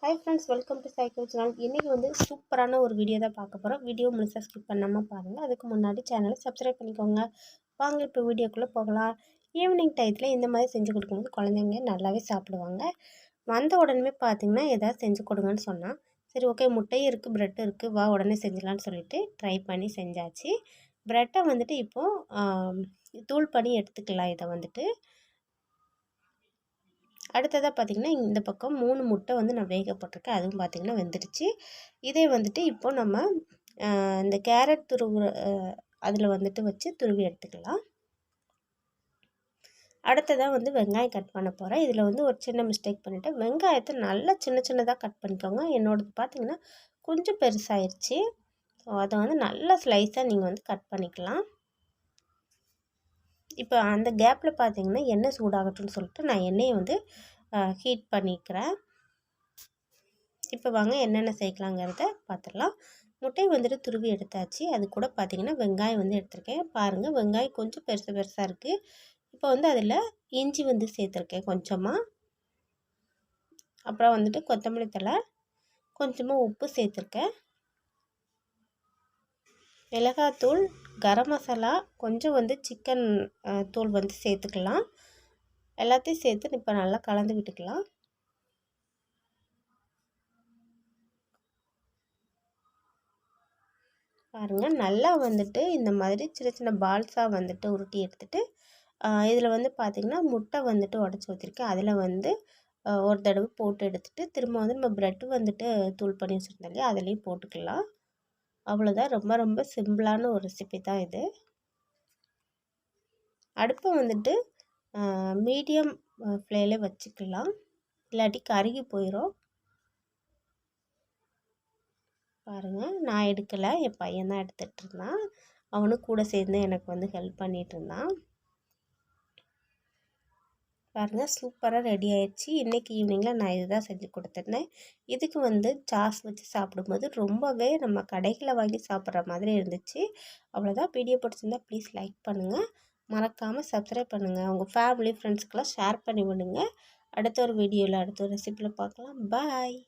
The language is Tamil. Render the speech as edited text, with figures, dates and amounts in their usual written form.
Hi friends, welcome to cycle channel. இன்றைக்கி வந்து சூப்பரான ஒரு வீடியோ தான் பார்க்க போகிறோம். வீடியோ முழுசாக ஸ்கிப் பண்ணாமல் பாருங்கள். அதுக்கு முன்னாடி சேனலை சப்ஸ்கிரைப் பண்ணிக்கோங்க. வாங்க இப்போ வீடியோக்குள்ளே போகலாம். ஈவினிங் டயத்தில் இந்த மாதிரி செஞ்சு கொடுக்கும்போது குழந்தைங்க நல்லாவே சாப்பிடுவாங்க. வந்த உடனே பார்த்திங்கன்னா ஏதாவது செஞ்சு கொடுங்கன்னு சொன்னால், சரி ஓகே முட்டையும் இருக்குது ப்ரெட்டும் இருக்குது, வா உடனே செஞ்சிடலான்னு சொல்லிவிட்டு ட்ரை பண்ணி செஞ்சாச்சு. ப்ரெட்டை வந்துட்டு இப்போது தூள் பண்ணி எடுத்துக்கலாம். இதை வந்துட்டு அடுத்ததாக பார்த்திங்கன்னா இந்த பக்கம் 3 முட்டை வந்து நான் வேக போட்டிருக்கேன். அதுவும் பார்த்திங்கன்னா வெந்துடுச்சு. இதே வந்துட்டு இப்போ நம்ம இந்த கேரட் துருவுற அதில் வந்துட்டு வச்சு துருவி எடுத்துக்கலாம். அடுத்ததாக வந்து வெங்காயம் கட் பண்ண போகிறேன். இதில் வந்து ஒரு சின்ன மிஸ்டேக் பண்ணிவிட்டேன். வெங்காயத்தை நல்லா சின்ன சின்னதாக கட் பண்ணிக்கோங்க. என்னோடது பார்த்திங்கன்னா கொஞ்சம் பெருசாகிடுச்சு. ஸோ அதை வந்து நல்லா ஸ்லைஸாக நீங்கள் வந்து கட் பண்ணிக்கலாம். இப்போ அந்த கேப்பில் பார்த்திங்கன்னா எண்ணெய் சூடாகட்டும்னு சொல்லிட்டு நான் எண்ணெயை வந்து ஹீட் பண்ணிக்கிறேன். இப்போ வாங்க என்னென்ன சேர்க்கலாங்கிறத பார்த்துடலாம். முட்டையை வந்துட்டு துருவி எடுத்தாச்சு. அது கூட பார்த்திங்கன்னா வெங்காயம் வந்து எடுத்திருக்கேன். பாருங்கள், வெங்காயம் கொஞ்சம் பெருசாக இருக்குது. இப்போ வந்து அதில் இஞ்சி வந்து சேர்த்துருக்கேன் கொஞ்சமாக. அப்புறம் வந்துட்டு கொத்தமல்லி தழை, கொஞ்சமாக உப்பு சேர்த்துருக்கேன். மிளகாத்தூள், கரம் மசாலா, கொஞ்சம் வந்து சிக்கன் தூள் வந்து சேர்த்துக்கலாம். எல்லாத்தையும் சேர்த்து இப்போ நல்லா கலந்து விட்டுக்கலாம். பாருங்கள், நல்லா வந்துட்டு இந்த மாதிரி சின்ன சின்ன பால்ஸாக வந்துட்டு உருட்டி எடுத்துகிட்டு இதில் வந்து பார்த்திங்கன்னா முட்டை வந்துட்டு உடச்சி ஊற்றிருக்கேன். அதில் வந்து ஒரு தடவை போட்டு எடுத்துகிட்டு திரும்ப வந்து நம்ம ப்ரெட்டு வந்துட்டு தூள் பண்ணி வச்சுருந்தோம் இல்லையா, அதுலேயும் போட்டுக்கலாம். அவ்வளோதான். ரொம்ப ரொம்ப சிம்பிளான ஒரு ரெசிபி தான் இது. அடுப்பை வந்துட்டு மீடியம் ஃப்ளேமில் வச்சுக்கலாம், இல்லாட்டி கருகி போயிடும். பாருங்கள், நான் எடுக்கலை, என் பையன் தான் எடுத்துகிட்டு இருந்தான். அவனும் கூட சேர்ந்து எனக்கு வந்து ஹெல்ப் பண்ணிகிட்டு இருந்தான். பாருங்கள், சூப்பராக ரெடி ஆயிடுச்சு. இன்றைக்கி ஈவினிங்கில் நான் இதுதான் செஞ்சு கொடுத்துருந்தேன். இதுக்கு வந்து சாஸ் வச்சு சாப்பிடும்போது ரொம்பவே நம்ம கடைகளில் வாங்கி சாப்பிட்ற மாதிரி இருந்துச்சு. அவ்வளோதான். வீடியோ பிடிச்சிருந்தா ப்ளீஸ் லைக் பண்ணுங்கள், மறக்காமல் சப்ஸ்கிரைப் பண்ணுங்கள். உங்கள் ஃபேமிலி ஃப்ரெண்ட்ஸ்க்கெலாம் ஷேர் பண்ணி விடுங்க. அடுத்த ஒரு வீடியோவில் அடுத்த ஒரு ரெசிபியில் பார்க்கலாம். பாய்.